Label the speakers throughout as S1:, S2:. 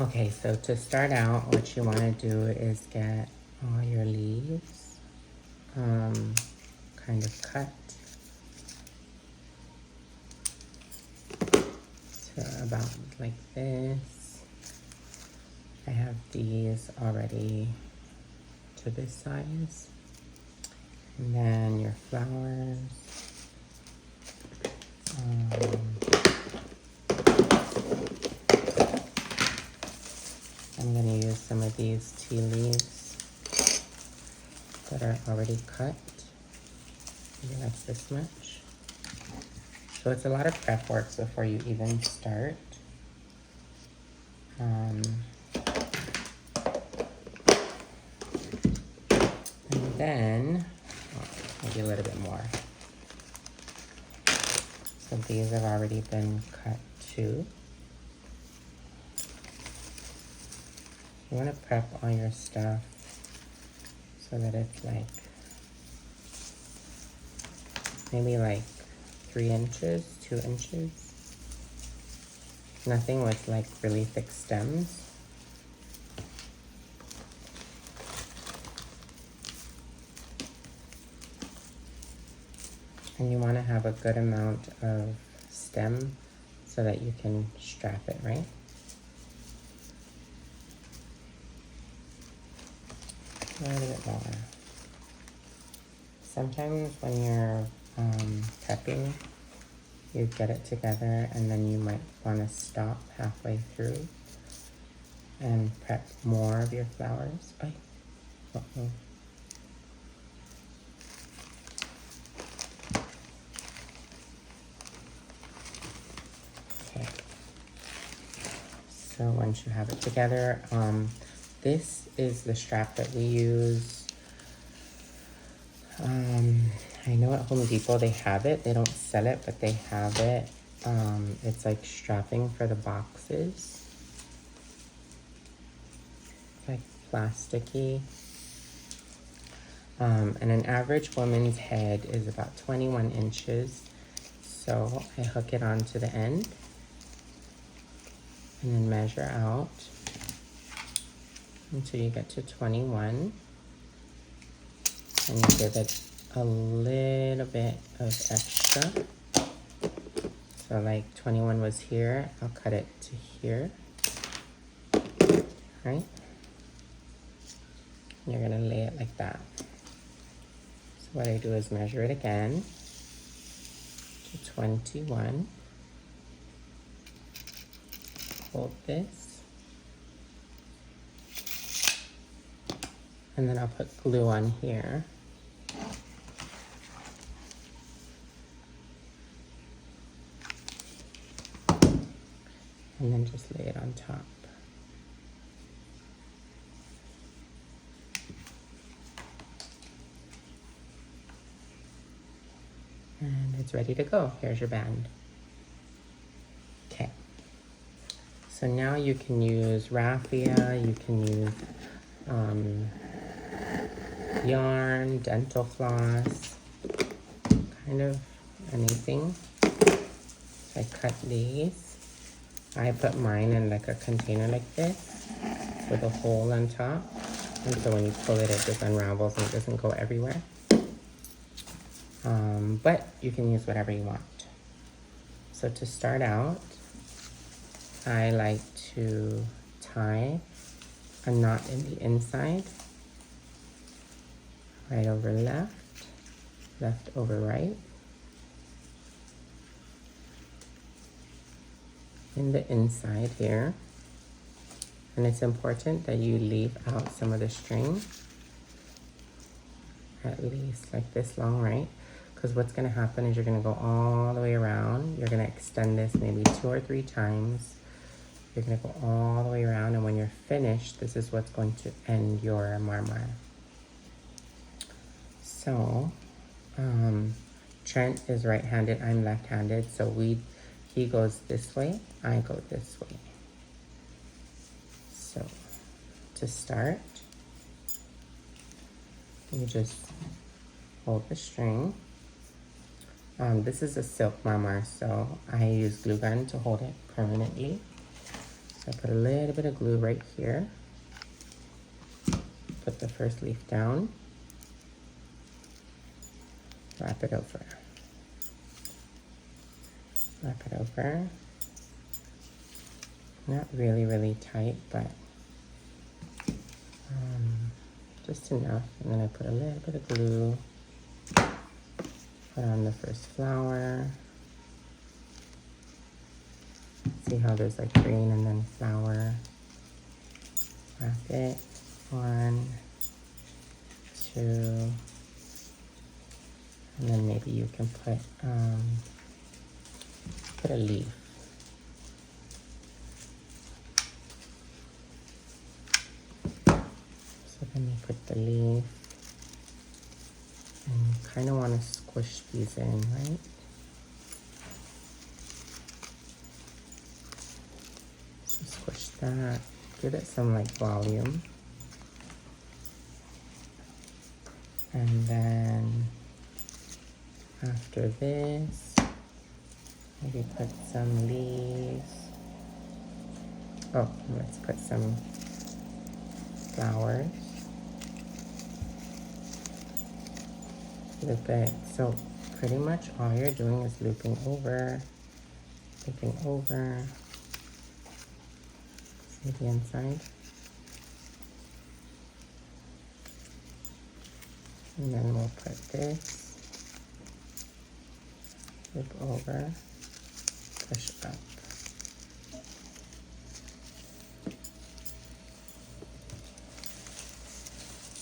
S1: Okay, so to start out, what you want to do is get all your leaves kind of cut to about like this. I have these already to this size. And then your flowers. I'm going to use some of these tea leaves that are already cut. Maybe like this much. So it's a lot of prep work before you even start. And then, maybe a little bit more. So these have already been cut too. You want to prep all your stuff so that it's like, maybe like 3 inches, 2 inches. Nothing with like really thick stems. And you want to have a good amount of stem so that you can strap it, right? A little bit more. Sometimes when you're prepping, you get it together and then you might want to stop halfway through and prep more of your flowers. Uh-oh. Okay. So once you have it together, this is the strap that we use. I know at Home Depot they have it. They don't sell it, but they have it. It's like strapping for the boxes. It's like plasticky. And an average woman's head is about 21 inches. So I hook it onto the end and then measure out until you get to 21. And you give it a little bit of extra. So like 21 was here, I'll cut it to here, right? You're gonna lay it like that. So what I do is measure it again to 21. Hold this. And then I'll put glue on here. And then just lay it on top. And it's ready to go. Here's your band. Okay. So now you can use raffia, you can use yarn, dental floss, kind of anything. So I cut these. I put mine in like a container like this with a hole on top. And so when you pull it, it just unravels and it doesn't go everywhere. But you can use whatever you want. So to start out, I like to tie a knot in the inside, right over left, left over right, in the inside here. And it's important that you leave out some of the string, at least like this long, right? Because what's going to happen is you're going to go all the way around. You're going to extend this maybe 2 or 3 times. You're going to go all the way around, and when you're finished, this is what's going to end your marmar. So, Trent is right-handed, I'm left-handed, so he goes this way, I go this way. So, to start, you just hold the string. This is a silk marmar, so I use glue gun to hold it permanently. I put a little bit of glue right here. Put the first leaf down. Wrap it over. Wrap it over. Not really, really tight, but just enough. And then I put a little bit of glue. Put on the first flower. See how there's like green and then flower. Wrap it. 1, 2, and then maybe you can put a leaf. So then you put the leaf, and you kind of want to squish these in, right? So squish that, give it some like volume. And then after this, maybe put some leaves. Oh, let's put some flowers. Loop it. So pretty much all you're doing is looping over. See the inside? And then we'll put this, loop over, push up.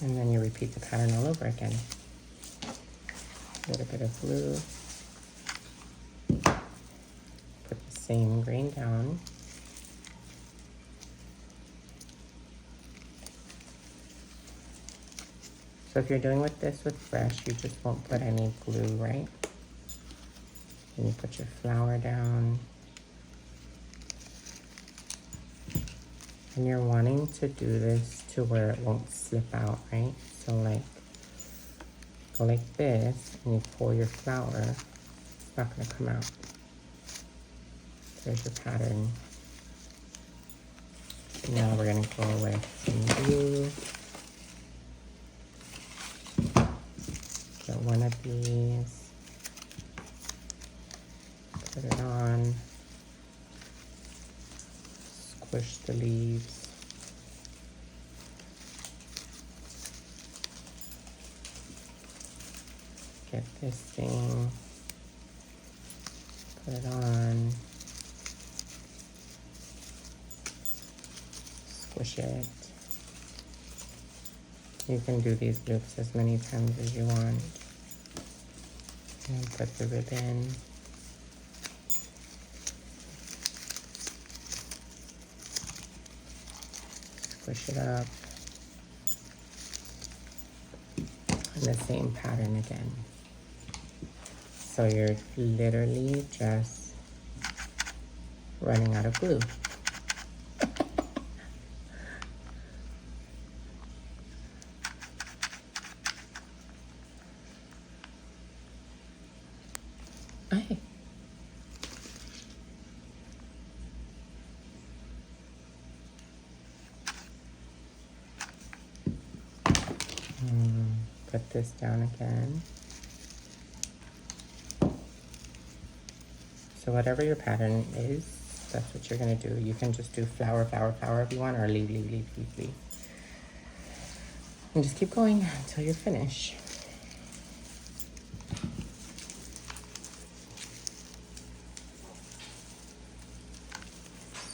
S1: And then you repeat the pattern all over again. A little bit of glue. Put the same grain down. So if you're doing this with fresh, you just won't put any glue, right? And you put your flower down. And you're wanting to do this to where it won't slip out, right? So like, go like this, and you pull your flower, it's not gonna come out. There's your pattern. Now we're gonna go with some glue. Get one of these, put it on, squish the leaves. Get this thing, put it on, squish it. You can do these loops as many times as you want. And put the ribbon. Squish it up. And the same pattern again. So you're literally just running out of glue. Ay. Put this down again. So whatever your pattern is, that's what you're gonna do. You can just do flower, flower, flower if you want, or leaf, leaf, leaf, leaf, leaf. And just keep going until you're finished.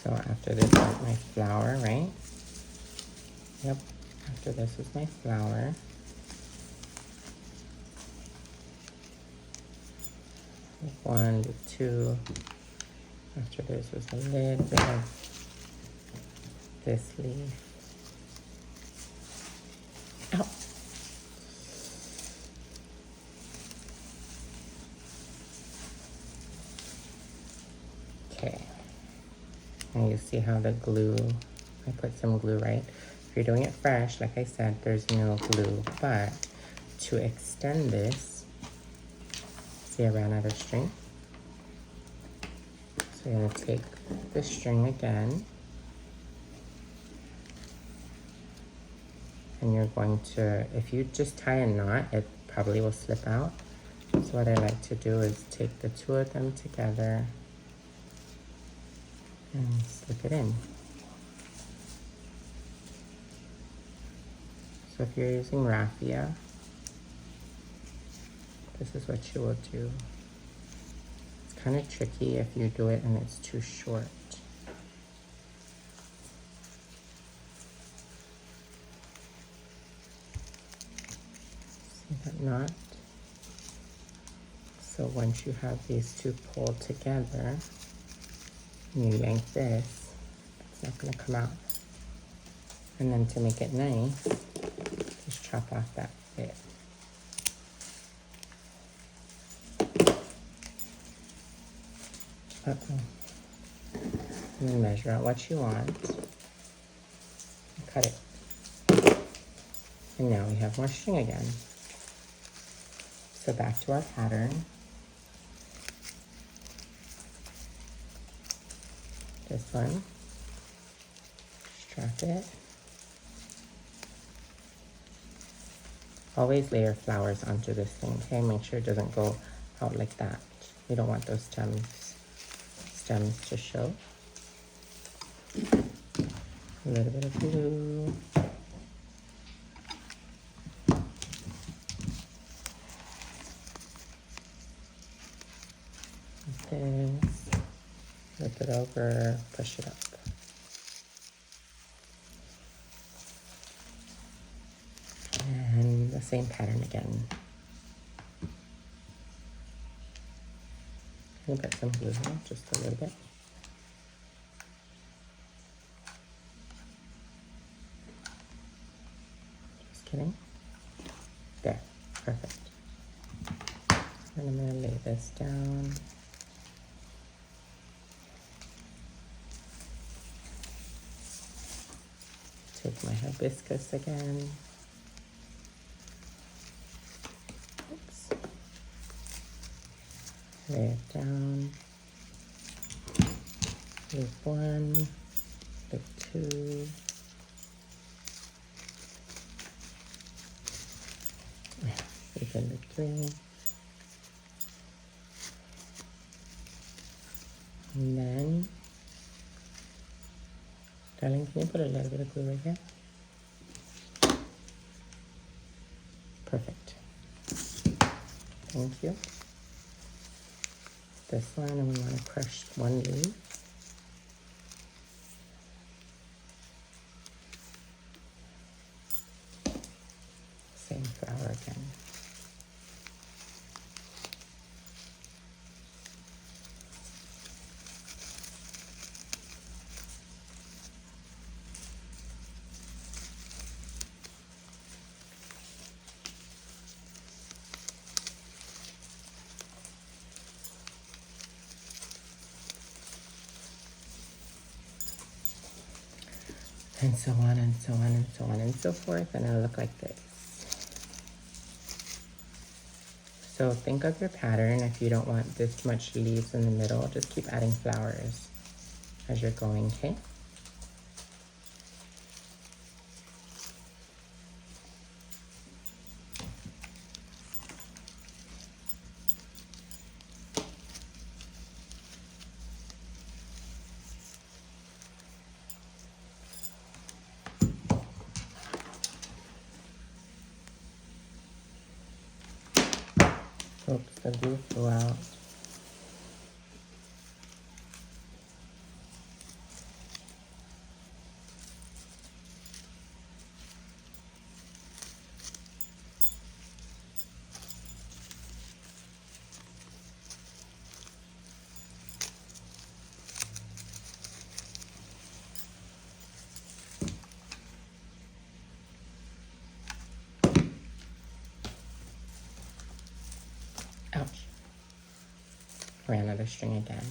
S1: So after this is my flower, right? Yep, after this is my flower. One, two. After this was a little bit of this leaf. Ow. Okay. And you see how the glue, I put some glue, right? If you're doing it fresh, like I said, there's no glue. But to extend this, see I ran out of string. So you're gonna take the string again, And you're going to, if you just tie a knot, it probably will slip out. So what I like to do is take the two of them together and slip it in. So if you're using raffia, this is what you will do. It's kind of tricky if you do it and it's too short. See that knot? So once you have these two pulled together, and you yank this, it's not going to come out. And then to make it nice, just chop off that bit. And then measure out what you want. Cut it. And now we have more string again. So back to our pattern. This one. Strap it. Always layer flowers onto this thing, okay? Make sure it doesn't go out like that. We don't want those stems to show. A little bit of glue. Like this. Flip it over, push it up. And the same pattern again. We'll put some glue here, just a little bit. Just kidding. There, perfect. And I'm gonna lay this down. Take my hibiscus again. Oops. Lay it down. Loop one, loop two. Loop in loop three. And then, darling, can you put a little bit of glue right here? Perfect. Thank you. This one, and we want to crush one leaf. Same flower again. And so on and so on and so on and so forth, and it'll look like this. So think of your pattern. If you don't want this much leaves in the middle, just keep adding flowers as you're going, okay? Oops, the glue flew out. Ouch. Ran out of string again.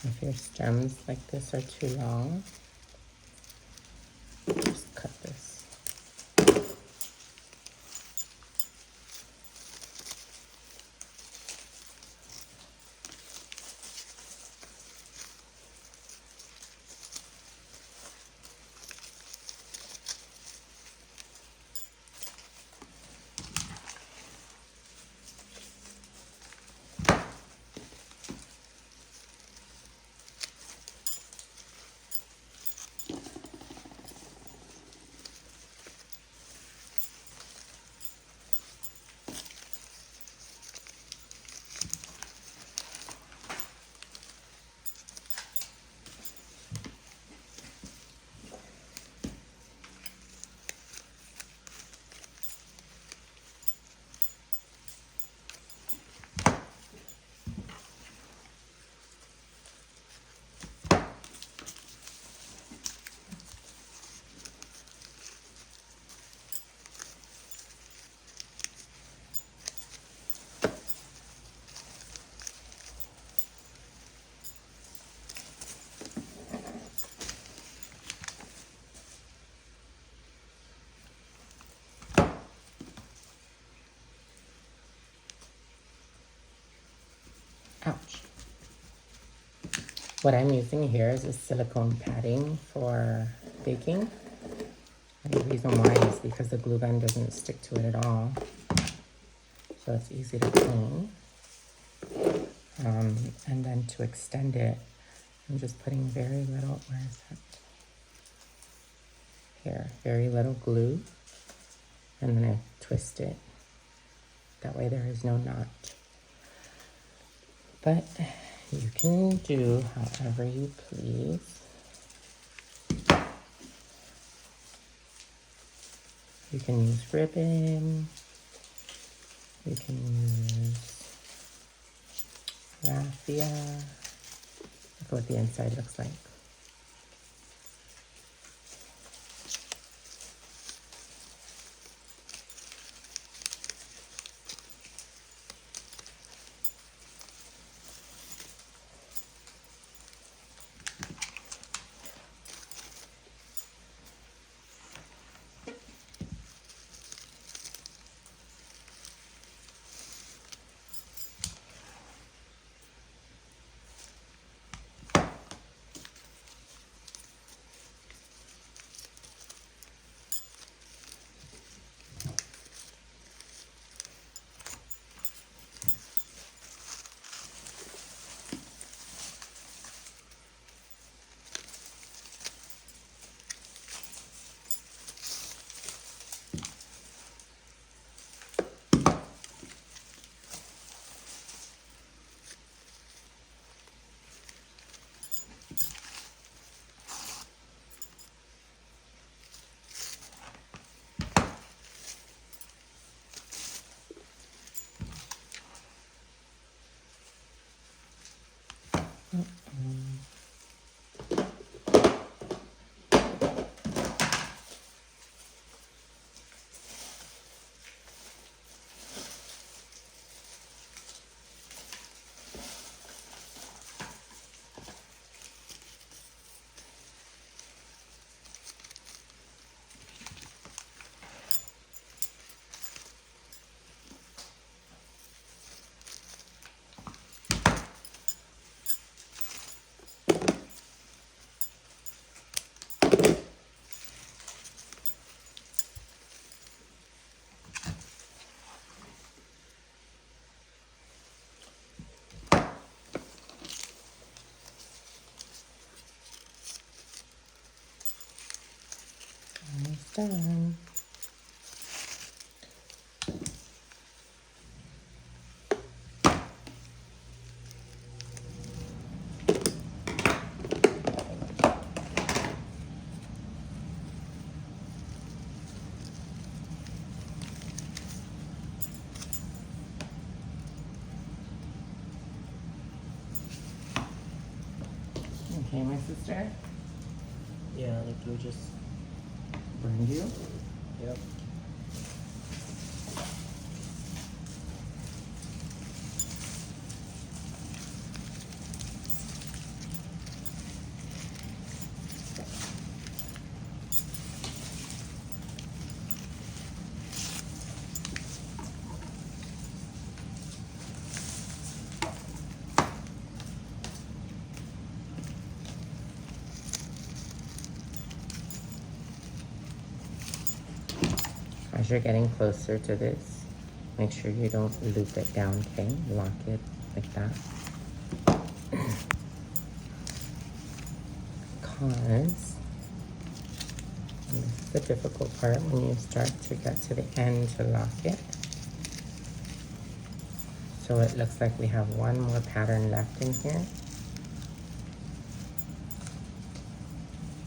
S1: If your stems like this are too long, just cut this. Ouch. What I'm using here is a silicone padding for baking. And the reason why is because the glue gun doesn't stick to it at all. So it's easy to clean. And then to extend it, I'm just putting very little, where is that? Here, very little glue. And then I twist it. That way there is no knot. But you can do however you please. You can use ribbon. You can use raffia. Look what the inside looks like. Almost done. Okay, my sister.
S2: Yeah, the glue just
S1: Burned you?
S2: yep.
S1: As you're getting closer to this, make sure you don't loop it down, okay? Lock it like that. Because this is the difficult part when you start to get to the end to lock it. So it looks like we have one more pattern left in here.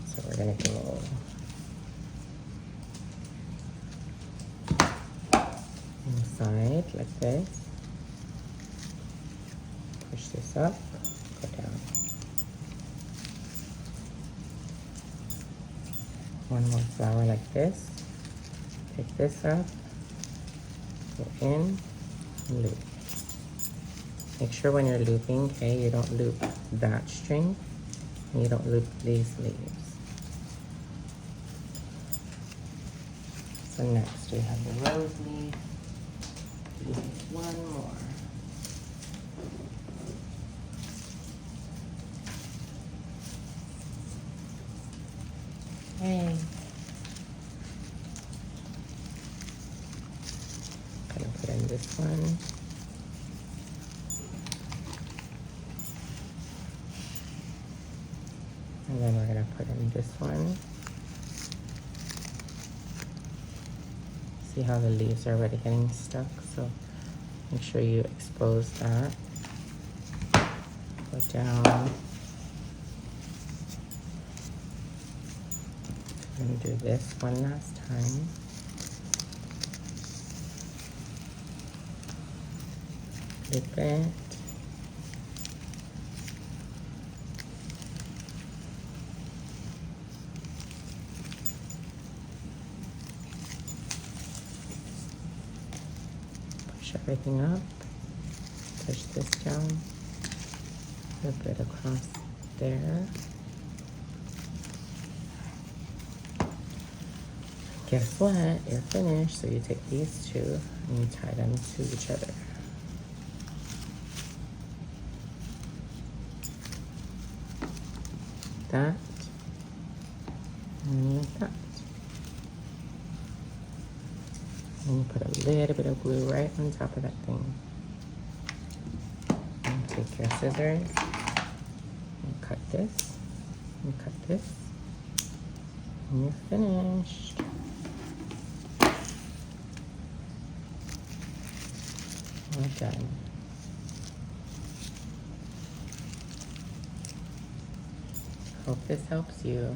S1: So we're gonna go inside like this. Push this up, go down. One more flower like this. Pick this up, go in, and loop. Make sure when you're looping, okay, you don't loop that string, and you don't loop these leaves. So next we have the rose leaf. We need one more. Hey. Gonna put in this one. And then we're gonna put in this one. See how the leaves are already getting stuck? So make sure you expose that. Go down. And do this one last time. Flip it. Push everything up. Push this down. Flip it across there. Guess what? You're finished. So you take these two and you tie them to each other. That and like that. And you put a little bit of glue right on top of that thing. And take your scissors and cut this and cut this. And you're finished. Well done. Hope this helps you.